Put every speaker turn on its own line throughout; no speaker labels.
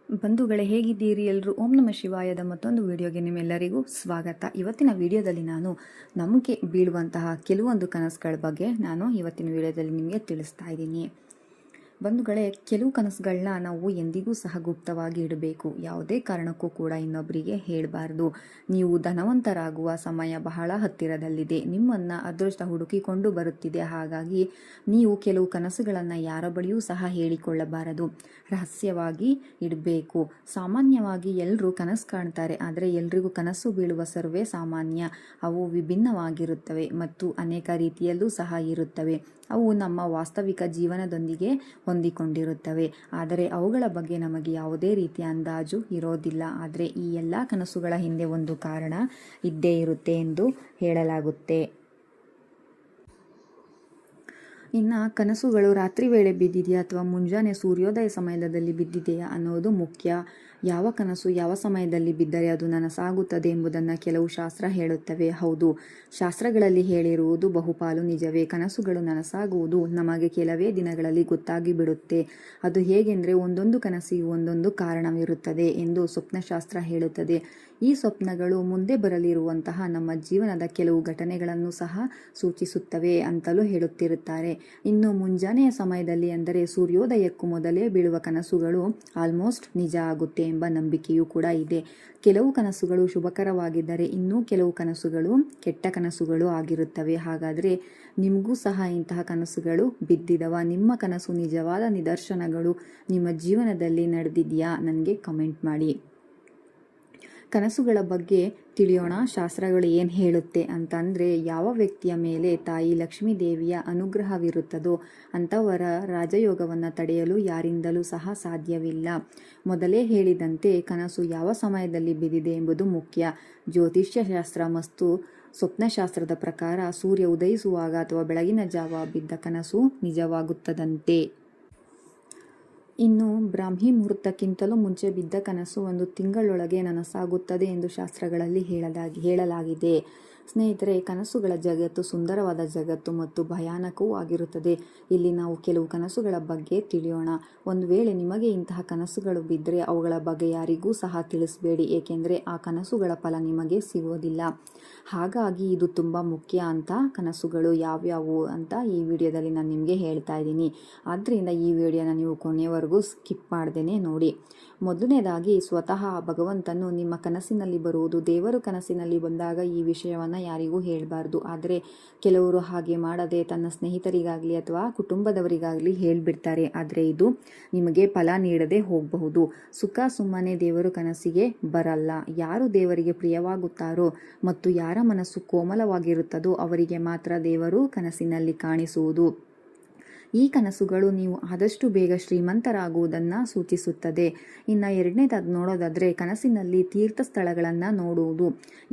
ಬಂಧುಗಳೇ, ಹೇಗಿದ್ದೀರಿ ಎಲ್ಲರೂ? ಓಂ ನಮಃ ಶಿವಾಯದ ಮತ್ತೊಂದು ವಿಡಿಯೋಗೆ ನಿಮ್ಮೆಲ್ಲರಿಗೂ ಸ್ವಾಗತ. ಇವತ್ತಿನ ವಿಡಿಯೋದಲ್ಲಿ ನಾನು ನಮಗೆ ಬೀಳುವಂತಹ ಕೆಲವೊಂದು ಕನಸುಗಳ ಬಗ್ಗೆ ನಾನು ಇವತ್ತಿನ ವಿಡಿಯೋದಲ್ಲಿ ನಿಮಗೆ ತಿಳಿಸ್ತಾ ಇದ್ದೀನಿ. ಬಂಧುಗಳೇ, ಕೆಲವು ಕನಸುಗಳನ್ನ ನಾವು ಎಂದಿಗೂ ಸಹ ಗುಪ್ತವಾಗಿ ಇಡಬೇಕು. ಯಾವುದೇ ಕಾರಣಕ್ಕೂ ಕೂಡ ಇನ್ನೊಬ್ಬರಿಗೆ ಹೇಳಬಾರ್ದು. ನೀವು ಧನವಂತರಾಗುವ ಸಮಯ ಬಹಳ ಹತ್ತಿರದಲ್ಲಿದೆ. ನಿಮ್ಮನ್ನು ಅದೃಷ್ಟ ಹುಡುಕಿಕೊಂಡು ಬರುತ್ತಿದೆ. ಹಾಗಾಗಿ ನೀವು ಕೆಲವು ಕನಸುಗಳನ್ನು ಯಾರ ಬಳಿಯೂ ಸಹ ಹೇಳಿಕೊಳ್ಳಬಾರದು, ರಹಸ್ಯವಾಗಿ ಇಡಬೇಕು. ಸಾಮಾನ್ಯವಾಗಿ ಎಲ್ಲರೂ ಕನಸು ಕಾಣ್ತಾರೆ, ಆದರೆ ಎಲ್ರಿಗೂ ಕನಸು ಬೀಳುವ ಸರ್ವೇ ಸಾಮಾನ್ಯ. ಅವು ವಿಭಿನ್ನವಾಗಿರುತ್ತವೆ ಮತ್ತು ಅನೇಕ ರೀತಿಯಲ್ಲೂ ಸಹ ಇರುತ್ತವೆ. ಅವು ನಮ್ಮ ವಾಸ್ತವಿಕ ಜೀವನದೊಂದಿಗೆ ಹೊಂದಿಕೊಂಡಿರುತ್ತವೆ, ಆದರೆ ಅವುಗಳ ಬಗ್ಗೆ ನಮಗೆ ಯಾವುದೇ ರೀತಿಯ ಅಂದಾಜು ಇರೋದಿಲ್ಲ. ಆದರೆ ಈ ಎಲ್ಲ ಕನಸುಗಳ ಹಿಂದೆ ಒಂದು ಕಾರಣ ಇದ್ದೇ ಇರುತ್ತೆ ಎಂದು ಹೇಳಲಾಗುತ್ತೆ. ಇನ್ನು ಕನಸುಗಳು ರಾತ್ರಿ ವೇಳೆ ಬಿದ್ದಿದೆಯಾ ಅಥವಾ ಮುಂಜಾನೆ ಸೂರ್ಯೋದಯ ಸಮಯದಲ್ಲಿ ಬಿದ್ದಿದೆಯಾ ಅನ್ನೋದು ಮುಖ್ಯ. ಯಾವ ಕನಸು ಯಾವ ಸಮಯದಲ್ಲಿ ಬಿದ್ದರೆ ಅದು ನನಸಾಗುತ್ತದೆ ಎಂಬುದನ್ನು ಕೆಲವು ಶಾಸ್ತ್ರ ಹೇಳುತ್ತವೆ. ಹೌದು, ಶಾಸ್ತ್ರಗಳಲ್ಲಿ ಹೇಳಿರುವುದು ಬಹುಪಾಲು ನಿಜವೇ. ಕನಸುಗಳು ನನಸಾಗುವುದು ನಮಗೆ ಕೆಲವೇ ದಿನಗಳಲ್ಲಿ ಗೊತ್ತಾಗಿ ಬಿಡುತ್ತೆ. ಅದು ಹೇಗೆಂದರೆ, ಒಂದೊಂದು ಕನಸಿಗೂ ಒಂದೊಂದು ಕಾರಣವಿರುತ್ತದೆ ಎಂದು ಸ್ವಪ್ನಶಾಸ್ತ್ರ ಹೇಳುತ್ತದೆ. ಈ ಸ್ವಪ್ನಗಳು ಮುಂದೆ ಬರಲಿರುವಂತಹ ನಮ್ಮ ಜೀವನದ ಕೆಲವು ಘಟನೆಗಳನ್ನು ಸಹ ಸೂಚಿಸುತ್ತವೆ ಅಂತಲೂ ಹೇಳುತ್ತಿರುತ್ತಾರೆ. ಇನ್ನು ಮುಂಜಾನೆಯ ಸಮಯದಲ್ಲಿ, ಅಂದರೆ ಸೂರ್ಯೋದಯಕ್ಕೂ ಮೊದಲೇ ಬೀಳುವ ಕನಸುಗಳು ಆಲ್ಮೋಸ್ಟ್ ನಿಜ ಆಗುತ್ತೆ ಎಂಬ ನಂಬಿಕೆಯೂ ಕೂಡ ಇದೆ. ಕೆಲವು ಕನಸುಗಳು ಶುಭಕರವಾಗಿದ್ದರೆ ಇನ್ನೂ ಕೆಲವು ಕನಸುಗಳು ಕೆಟ್ಟ ಕನಸುಗಳು ಆಗಿರುತ್ತವೆ. ಹಾಗಾದರೆ ನಿಮಗೂ ಸಹ ಇಂತಹ ಕನಸುಗಳು ಬಿದ್ದಿದವ? ನಿಮ್ಮ ಕನಸು ನಿಜವಾದ ನಿದರ್ಶನಗಳು ನಿಮ್ಮ ಜೀವನದಲ್ಲಿ ನಡೆದಿದೆಯಾ? ನನಗೆ ಕಮೆಂಟ್ ಮಾಡಿ. ಕನಸುಗಳ ಬಗ್ಗೆ ತಿಳಿಯೋಣ. ಶಾಸ್ತ್ರಗಳು ಏನು ಹೇಳುತ್ತೆ ಅಂತಂದರೆ, ಯಾವ ವ್ಯಕ್ತಿಯ ಮೇಲೆ ತಾಯಿ ಲಕ್ಷ್ಮೀ ದೇವಿಯ ಅನುಗ್ರಹವಿರುತ್ತದೋ ಅಂಥವರ ರಾಜಯೋಗವನ್ನು ತಡೆಯಲು ಯಾರಿಂದಲೂ ಸಹ ಸಾಧ್ಯವಿಲ್ಲ. ಮೊದಲೇ ಹೇಳಿದಂತೆ ಕನಸು ಯಾವ ಸಮಯದಲ್ಲಿ ಬಿದ್ದಿದೆ ಎಂಬುದು ಮುಖ್ಯ. ಜ್ಯೋತಿಷ್ಯ ಶಾಸ್ತ್ರ ಮತ್ತು ಸ್ವಪ್ನಶಾಸ್ತ್ರದ ಪ್ರಕಾರ ಸೂರ್ಯ ಉದಯಿಸುವಾಗ ಅಥವಾ ಬೆಳಗಿನ ಜಾವ ಬಿದ್ದ ಕನಸು ನಿಜವಾಗುತ್ತದಂತೆ. ಇನ್ನು ಬ್ರಾಹ್ಮಿ ಮುಹೂರ್ತಕ್ಕಿಂತಲೂ ಮುಂಚೆ ಬಿದ್ದ ಕನಸು 1 ತಿಂಗಳೊಳಗೆ ನನಸಾಗುತ್ತದೆ ಎಂದು ಶಾಸ್ತ್ರಗಳಲ್ಲಿ ಹೇಳಲಾಗಿದೆ. ಸ್ನೇಹಿತರೆ, ಕನಸುಗಳ ಜಗತ್ತು ಸುಂದರವಾದ ಜಗತ್ತು ಮತ್ತು ಭಯಾನಕವೂ ಆಗಿರುತ್ತದೆ. ಇಲ್ಲಿ ನಾವು ಕೆಲವು ಕನಸುಗಳ ಬಗ್ಗೆ ತಿಳಿಯೋಣ. ಒಂದು ವೇಳೆ ನಿಮಗೆ ಇಂತಹ ಕನಸುಗಳು ಬಿದ್ದರೆ ಅವುಗಳ ಬಗ್ಗೆ ಯಾರಿಗೂ ಸಹ ತಿಳಿಸಬೇಡಿ, ಏಕೆಂದರೆ ಆ ಕನಸುಗಳ ಫಲ ನಿಮಗೆ ಸಿಗೋದಿಲ್ಲ. ಹಾಗಾಗಿ ಇದು ತುಂಬ ಮುಖ್ಯ. ಅಂತ ಕನಸುಗಳು ಯಾವ್ಯಾವು ಅಂತ ಈ ವಿಡಿಯೋದಲ್ಲಿ ನಾನು ನಿಮಗೆ ಹೇಳ್ತಾ ಇದ್ದೀನಿ. ಆದ್ದರಿಂದ ಈ ವಿಡಿಯೋನ ನೀವು ಕೊನೆಯವರೆಗೂ ಸ್ಕಿಪ್ ಮಾಡ್ದೇನೆ ನೋಡಿ. ಮೊದಲನೇದಾಗಿ, ಸ್ವತಃ ಭಗವಂತನು ನಿಮ್ಮ ಕನಸಿನಲ್ಲಿ ಬರುವುದು. ದೇವರು ಕನಸಿನಲ್ಲಿ ಬಂದಾಗ ಈ ವಿಷಯವನ್ನು ಯಾರಿಗೂ ಹೇಳಬಾರ್ದು. ಆದರೆ ಕೆಲವರು ಹಾಗೆ ಮಾಡದೆ ತನ್ನ ಸ್ನೇಹಿತರಿಗಾಗಲಿ ಅಥವಾ ಕುಟುಂಬದವರಿಗಾಗಲಿ ಹೇಳಿಬಿಡ್ತಾರೆ. ಆದರೆ ಇದು ನಿಮಗೆ ಫಲ ನೀಡದೆ ಹೋಗಬಹುದು. ಸುಖ ಸುಮ್ಮನೆ ದೇವರು ಕನಸಿಗೆ ಬರಲ್ಲ. ಯಾರು ದೇವರಿಗೆ ಪ್ರಿಯವಾಗುತ್ತಾರೋ ಮತ್ತು ಯಾರ ಮನಸ್ಸು ಕೋಮಲವಾಗಿರುತ್ತದೋ ಅವರಿಗೆ ಮಾತ್ರ ದೇವರು ಕನಸಿನಲ್ಲಿ ಕಾಣಿಸುವುದು. ಈ ಕನಸುಗಳು ನೀವು ಆದಷ್ಟು ಬೇಗ ಶ್ರೀಮಂತರಾಗುವುದನ್ನು ಸೂಚಿಸುತ್ತದೆ. ಇನ್ನು ಎರಡನೇದಾಗಿ ನೋಡೋದಾದರೆ, ಕನಸಿನಲ್ಲಿ ತೀರ್ಥ ಸ್ಥಳಗಳನ್ನು ನೋಡುವುದು.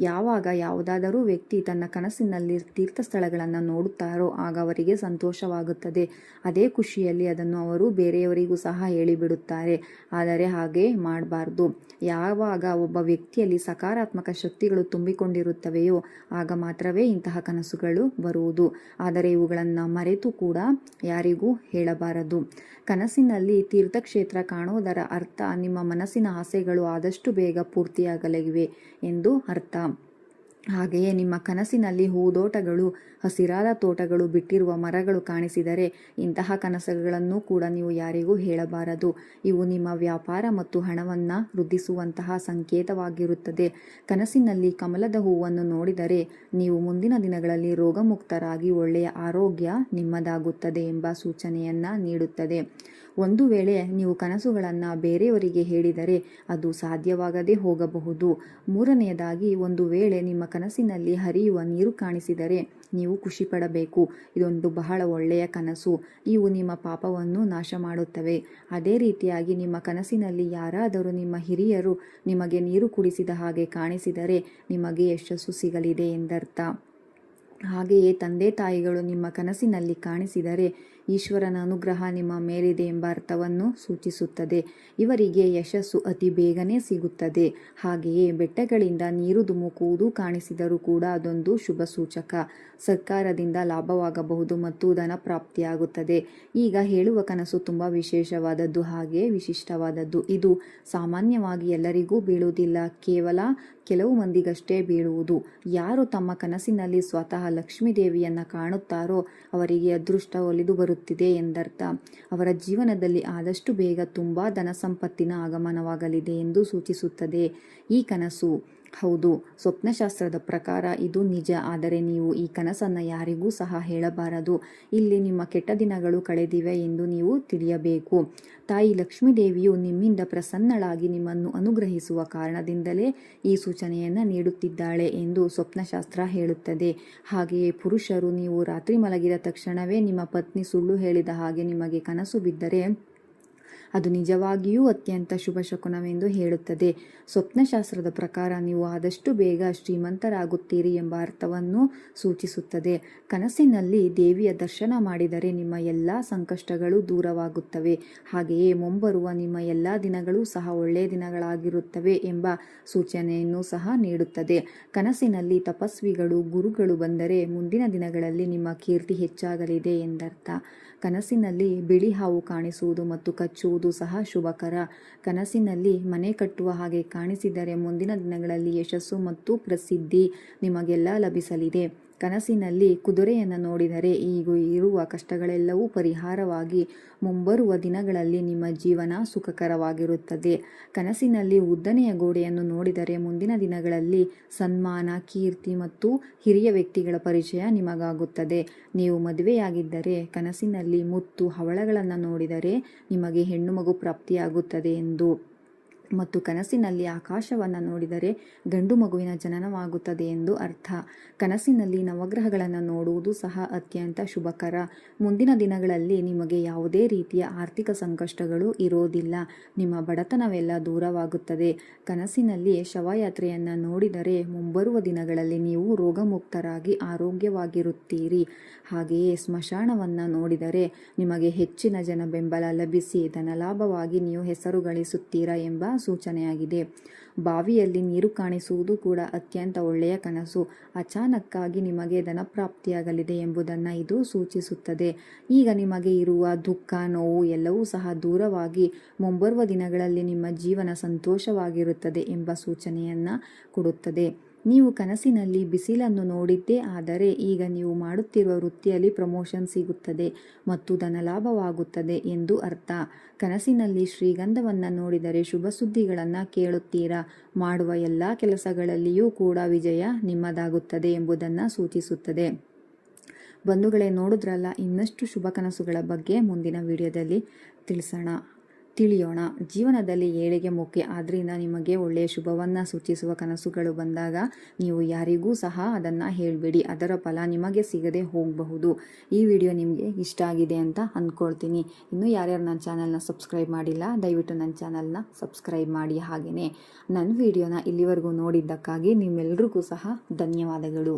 ಯಾವಾಗ ಯಾವುದಾದರೂ ವ್ಯಕ್ತಿ ತನ್ನ ಕನಸಿನಲ್ಲಿ ತೀರ್ಥ ಸ್ಥಳಗಳನ್ನು ನೋಡುತ್ತಾರೋ ಆಗ ಅವರಿಗೆ ಸಂತೋಷವಾಗುತ್ತದೆ. ಅದೇ ಖುಷಿಯಲ್ಲಿ ಅದನ್ನು ಅವರು ಬೇರೆಯವರಿಗೂ ಸಹ ಹೇಳಿಬಿಡುತ್ತಾರೆ. ಆದರೆ ಹಾಗೆ ಮಾಡಬಾರ್ದು. ಯಾವಾಗ ಒಬ್ಬ ವ್ಯಕ್ತಿಯಲ್ಲಿ ಸಕಾರಾತ್ಮಕ ಶಕ್ತಿಗಳು ತುಂಬಿಕೊಂಡಿರುತ್ತವೆಯೋ ಆಗ ಮಾತ್ರವೇ ಇಂತಹ ಕನಸುಗಳು ಬರುವುದು. ಆದರೆ ಇವುಗಳನ್ನು ಮರೆತು ಕೂಡ ಯಾರಿಗೂ ಹೇಳಬಾರದು. ಕನಸಿನಲ್ಲಿ ತೀರ್ಥಕ್ಷೇತ್ರ ಕಾಣುವುದರ ಅರ್ಥ ನಿಮ್ಮ ಮನಸ್ಸಿನ ಆಸೆಗಳು ಆದಷ್ಟು ಬೇಗ ಪೂರ್ತಿಯಾಗಲಿವೆ ಎಂದು ಅರ್ಥ. ಹಾಗೆಯೇ ನಿಮ್ಮ ಕನಸಿನಲ್ಲಿ ಹೂದೋಟಗಳು, ಹಸಿರಾದ ತೋಟಗಳು, ಬಿಟ್ಟಿರುವ ಮರಗಳು ಕಾಣಿಸಿದರೆ ಇಂತಹ ಕನಸುಗಳನ್ನು ಕೂಡ ನೀವು ಯಾರಿಗೂ ಹೇಳಬಾರದು. ಇವು ನಿಮ್ಮ ವ್ಯಾಪಾರ ಮತ್ತು ಹಣವನ್ನು ವೃದ್ಧಿಸುವಂತಹ ಸಂಕೇತವಾಗಿರುತ್ತದೆ. ಕನಸಿನಲ್ಲಿ ಕಮಲದ ಹೂವನ್ನು ನೋಡಿದರೆ ನೀವು ಮುಂದಿನ ದಿನಗಳಲ್ಲಿ ರೋಗಮುಕ್ತರಾಗಿ ಒಳ್ಳೆಯ ಆರೋಗ್ಯ ನಿಮ್ಮದಾಗುತ್ತದೆ ಎಂಬ ಸೂಚನೆಯನ್ನು ನೀಡುತ್ತದೆ. ಒಂದು ವೇಳೆ ನೀವು ಕನಸುಗಳನ್ನು ಬೇರೆಯವರಿಗೆ ಹೇಳಿದರೆ ಅದು ಸಾಧ್ಯವಾಗದೇ ಹೋಗಬಹುದು. ಮೂರನೆಯದಾಗಿ, ಒಂದು ವೇಳೆ ನಿಮ್ಮ ಕನಸಿನಲ್ಲಿ ಹರಿಯುವ ನೀರು ಕಾಣಿಸಿದರೆ ನೀವು ಖುಷಿ ಪಡಬೇಕು. ಇದೊಂದು ಬಹಳ ಒಳ್ಳೆಯ ಕನಸು. ಇವು ನಿಮ್ಮ ಪಾಪವನ್ನು ನಾಶ ಮಾಡುತ್ತವೆ. ಅದೇ ರೀತಿಯಾಗಿ ನಿಮ್ಮ ಕನಸಿನಲ್ಲಿ ಯಾರಾದರೂ ನಿಮ್ಮ ಹಿರಿಯರು ನಿಮಗೆ ನೀರು ಕುಡಿಸಿದ ಹಾಗೆ ಕಾಣಿಸಿದರೆ ನಿಮಗೆ ಯಶಸ್ಸು ಸಿಗಲಿದೆ ಎಂದರ್ಥ. ಹಾಗೆಯೇ ತಂದೆ ತಾಯಿಗಳು ನಿಮ್ಮ ಕನಸಿನಲ್ಲಿ ಕಾಣಿಸಿದರೆ ಈಶ್ವರನ ಅನುಗ್ರಹ ನಿಮ್ಮ ಮೇಲಿದೆ ಎಂಬ ಅರ್ಥವನ್ನು ಸೂಚಿಸುತ್ತದೆ. ಇವರಿಗೆ ಯಶಸ್ಸು ಅತಿ ಬೇಗನೆ ಸಿಗುತ್ತದೆ. ಹಾಗೆಯೇ ಬೆಟ್ಟಗಳಿಂದ ನೀರು ಧುಮುಕುವುದು ಕಾಣಿಸಿದರೂ ಕೂಡ ಅದೊಂದು ಶುಭ ಸೂಚಕ. ಸರ್ಕಾರದಿಂದ ಲಾಭವಾಗಬಹುದು ಮತ್ತು ಧನ ಪ್ರಾಪ್ತಿಯಾಗುತ್ತದೆ. ಈಗ ಹೇಳುವ ಕನಸು ತುಂಬ ವಿಶೇಷವಾದದ್ದು, ಹಾಗೆಯೇ ವಿಶಿಷ್ಟವಾದದ್ದು. ಇದು ಸಾಮಾನ್ಯವಾಗಿ ಎಲ್ಲರಿಗೂ ಬೀಳುವುದಿಲ್ಲ, ಕೇವಲ ಕೆಲವು ಮಂದಿಗಷ್ಟೇ ಬೀಳುವುದು. ಯಾರು ತಮ್ಮ ಕನಸಿನಲ್ಲಿ ಸ್ವತಃ ಲಕ್ಷ್ಮೀ ದೇವಿಯನ್ನ ಕಾಣುತ್ತಾರೋ ಅವರಿಗೆ ಅದೃಷ್ಟ ಒಲಿದು ಬರುತ್ತಿದೆ ಎಂದರ್ಥ. ಅವರ ಜೀವನದಲ್ಲಿ ಆದಷ್ಟು ಬೇಗ ತುಂಬಾ ಧನ ಸಂಪತ್ತಿನ ಆಗಮನವಾಗಲಿದೆ ಎಂದು ಸೂಚಿಸುತ್ತದೆ ಈ ಕನಸು. ಹೌದು, ಸ್ವಪ್ನಶಾಸ್ತ್ರದ ಪ್ರಕಾರ ಇದು ನಿಜ. ಆದರೆ ನೀವು ಈ ಕನಸನ್ನು ಯಾರಿಗೂ ಸಹ ಹೇಳಬಾರದು. ಇಲ್ಲಿ ನಿಮ್ಮ ಕೆಟ್ಟ ದಿನಗಳು ಕಳೆದಿವೆ ಎಂದು ನೀವು ತಿಳಿಯಬೇಕು. ತಾಯಿ ಲಕ್ಷ್ಮೀ ದೇವಿಯು ನಿಮ್ಮಿಂದ ಪ್ರಸನ್ನಳಾಗಿ ನಿಮ್ಮನ್ನು ಅನುಗ್ರಹಿಸುವ ಕಾರಣದಿಂದಲೇ ಈ ಸೂಚನೆಯನ್ನು ನೀಡುತ್ತಿದ್ದಾಳೆ ಎಂದು ಸ್ವಪ್ನಶಾಸ್ತ್ರ ಹೇಳುತ್ತದೆ. ಹಾಗೆಯೇ ಪುರುಷರು, ನೀವು ರಾತ್ರಿ ಮಲಗಿದ ತಕ್ಷಣವೇ ನಿಮ್ಮ ಪತ್ನಿ ಸುಳ್ಳು ಹೇಳಿದ ಹಾಗೆ ನಿಮಗೆ ಕನಸು ಬಿದ್ದರೆ ಅದು ನಿಜವಾಗಿಯೂ ಅತ್ಯಂತ ಶುಭ ಶಕುನವೆಂದು ಹೇಳುತ್ತದೆ. ಸ್ವಪ್ನಶಾಸ್ತ್ರದ ಪ್ರಕಾರ ನೀವು ಆದಷ್ಟು ಬೇಗ ಶ್ರೀಮಂತರಾಗುತ್ತೀರಿ ಎಂಬ ಅರ್ಥವನ್ನು ಸೂಚಿಸುತ್ತದೆ. ಕನಸಿನಲ್ಲಿ ದೇವಿಯ ದರ್ಶನ ಮಾಡಿದರೆ ನಿಮ್ಮ ಎಲ್ಲ ಸಂಕಷ್ಟಗಳು ದೂರವಾಗುತ್ತವೆ. ಹಾಗೆಯೇ ಮುಂಬರುವ ನಿಮ್ಮ ಎಲ್ಲ ದಿನಗಳು ಸಹ ಒಳ್ಳೆಯ ದಿನಗಳಾಗಿರುತ್ತವೆ ಎಂಬ ಸೂಚನೆಯನ್ನು ಸಹ ನೀಡುತ್ತದೆ. ಕನಸಿನಲ್ಲಿ ತಪಸ್ವಿಗಳು, ಗುರುಗಳು ಬಂದರೆ ಮುಂದಿನ ದಿನಗಳಲ್ಲಿ ನಿಮ್ಮ ಕೀರ್ತಿ ಹೆಚ್ಚಾಗಲಿದೆ ಎಂದರ್ಥ. ಕನಸಿನಲ್ಲಿ ಬಿಳಿ ಹಾವು ಕಾಣಿಸುವುದು ಮತ್ತು ಕಚ್ಚುವುದು ಸಹ ಶುಭಕರ. ಕನಸಿನಲ್ಲಿ ಮನೆ ಕಟ್ಟುವ ಹಾಗೆ ಕಾಣಿಸಿದರೆ ಮುಂದಿನ ದಿನಗಳಲ್ಲಿ ಯಶಸ್ಸು ಮತ್ತು ಪ್ರಸಿದ್ಧಿ ನಿಮಗೆಲ್ಲ ಲಭಿಸಲಿದೆ. ಕನಸಿನಲ್ಲಿ ಕುದುರೆಯನ್ನು ನೋಡಿದರೆ ಈಗ ಇರುವ ಕಷ್ಟಗಳೆಲ್ಲವೂ ಪರಿಹಾರವಾಗಿ ಮುಂಬರುವ ದಿನಗಳಲ್ಲಿ ನಿಮ್ಮ ಜೀವನ ಸುಖಕರವಾಗಿರುತ್ತದೆ. ಕನಸಿನಲ್ಲಿ ಉದ್ದನೆಯ ಗೋಡೆಯನ್ನು ನೋಡಿದರೆ ಮುಂದಿನ ದಿನಗಳಲ್ಲಿ ಸನ್ಮಾನ, ಕೀರ್ತಿ ಮತ್ತು ಹಿರಿಯ ವ್ಯಕ್ತಿಗಳ ಪರಿಚಯ ನಿಮಗಾಗುತ್ತದೆ. ನೀವು ಮದುವೆಯಾಗಿದ್ದರೆ ಕನಸಿನಲ್ಲಿ ಮುತ್ತು, ಹವಳಗಳನ್ನು ನೋಡಿದರೆ ನಿಮಗೆ ಹೆಣ್ಣು ಮಗು ಪ್ರಾಪ್ತಿಯಾಗುತ್ತದೆ ಎಂದು, ಮತ್ತು ಕನಸಿನಲ್ಲಿ ಆಕಾಶವನ್ನು ನೋಡಿದರೆ ಗಂಡು ಮಗುವಿನ ಜನನವಾಗುತ್ತದೆ ಎಂದು ಅರ್ಥ. ಕನಸಿನಲ್ಲಿ ನವಗ್ರಹಗಳನ್ನು ನೋಡುವುದು ಸಹ ಅತ್ಯಂತ ಶುಭಕರ. ಮುಂದಿನ ದಿನಗಳಲ್ಲಿ ನಿಮಗೆ ಯಾವುದೇ ರೀತಿಯ ಆರ್ಥಿಕ ಸಂಕಷ್ಟಗಳು ಇರೋದಿಲ್ಲ. ನಿಮ್ಮ ಬಡತನವೆಲ್ಲ ದೂರವಾಗುತ್ತದೆ. ಕನಸಿನಲ್ಲಿ ಶವಯಾತ್ರೆಯನ್ನು ನೋಡಿದರೆ ಮುಂಬರುವ ದಿನಗಳಲ್ಲಿ ನೀವು ರೋಗಮುಕ್ತರಾಗಿ ಆರೋಗ್ಯವಾಗಿರುತ್ತೀರಿ. ಹಾಗೆಯೇ ಸ್ಮಶಾನವನ್ನು ನೋಡಿದರೆ ನಿಮಗೆ ಹೆಚ್ಚಿನ ಜನ ಬೆಂಬಲ ಲಭಿಸಿ ಧನಲಾಭವಾಗಿ ನೀವು ಹೆಸರು ಗಳಿಸುತ್ತೀರಾ ಎಂಬ ಸೂಚನೆಯಾಗಿದೆ. ಬಾವಿಯಲ್ಲಿ ನೀರು ಕಾಣಿಸುವುದು ಕೂಡ ಅತ್ಯಂತ ಒಳ್ಳೆಯ ಕನಸು. ಅಚಾನಕ್ಕಾಗಿ ನಿಮಗೆ ಧನ ಪ್ರಾಪ್ತಿಯಾಗಲಿದೆ ಎಂಬುದನ್ನು ಇದು ಸೂಚಿಸುತ್ತದೆ. ಈಗ ನಿಮಗೆ ಇರುವ ದುಃಖ, ನೋವು ಎಲ್ಲವೂ ಸಹ ದೂರವಾಗಿ ಮುಂಬರುವ ದಿನಗಳಲ್ಲಿ ನಿಮ್ಮ ಜೀವನ ಸಂತೋಷವಾಗಿರುತ್ತದೆ ಎಂಬ ಸೂಚನೆಯನ್ನು ಕೊಡುತ್ತದೆ. ನೀವು ಕನಸಿನಲ್ಲಿ ಬಿಸಿಲನ್ನು ನೋಡಿದ್ದೇ ಆದರೆ ಈಗ ನೀವು ಮಾಡುತ್ತಿರುವ ವೃತ್ತಿಯಲ್ಲಿ ಪ್ರಮೋಷನ್ ಸಿಗುತ್ತದೆ ಮತ್ತು ಧನಲಾಭವಾಗುತ್ತದೆ ಎಂದು ಅರ್ಥ. ಕನಸಿನಲ್ಲಿ ಶ್ರೀಗಂಧವನ್ನು ನೋಡಿದರೆ ಶುಭ ಸುದ್ದಿಗಳನ್ನು ಕೇಳುತ್ತೀರಾ. ಮಾಡುವ ಎಲ್ಲ ಕೆಲಸಗಳಲ್ಲಿಯೂ ಕೂಡ ವಿಜಯ ನಿಮ್ಮದಾಗುತ್ತದೆ ಎಂಬುದನ್ನು ಸೂಚಿಸುತ್ತದೆ. ಬಂಧುಗಳೇ, ನೋಡಿದ್ರಲ್ಲ, ಇನ್ನಷ್ಟು ಶುಭ ಕನಸುಗಳ ಬಗ್ಗೆ ಮುಂದಿನ ವಿಡಿಯೋದಲ್ಲಿ ತಿಳಿಯೋಣ. ಜೀವನದಲ್ಲಿ ಏಳಿಗೆ ಮುಖ್ಯ. ಆದ್ದರಿಂದ ನಿಮಗೆ ಒಳ್ಳೆಯ ಶುಭವನ್ನು ಸೂಚಿಸುವ ಕನಸುಗಳು ಬಂದಾಗ ನೀವು ಯಾರಿಗೂ ಸಹ ಅದನ್ನು ಹೇಳಬೇಡಿ. ಅದರ ಫಲ ನಿಮಗೆ ಸಿಗದೆ ಹೋಗಬಹುದು. ಈ ವಿಡಿಯೋ ನಿಮಗೆ ಇಷ್ಟ ಆಗಿದೆ ಅಂತ ಅಂದ್ಕೊಳ್ತೀನಿ. ಇನ್ನೂ ಯಾರ್ಯಾರು ನನ್ನ ಚಾನಲ್ನ ಸಬ್ಸ್ಕ್ರೈಬ್ ಮಾಡಿಲ್ಲ, ದಯವಿಟ್ಟು ನನ್ನ ಚಾನಲ್ನ ಸಬ್ಸ್ಕ್ರೈಬ್ ಮಾಡಿ. ಹಾಗೆಯೇ ನನ್ನ ವಿಡಿಯೋನ ಇಲ್ಲಿವರೆಗೂ ನೋಡಿದ್ದಕ್ಕಾಗಿ ನಿಮ್ಮೆಲ್ಲರಿಗೂ ಸಹ ಧನ್ಯವಾದಗಳು.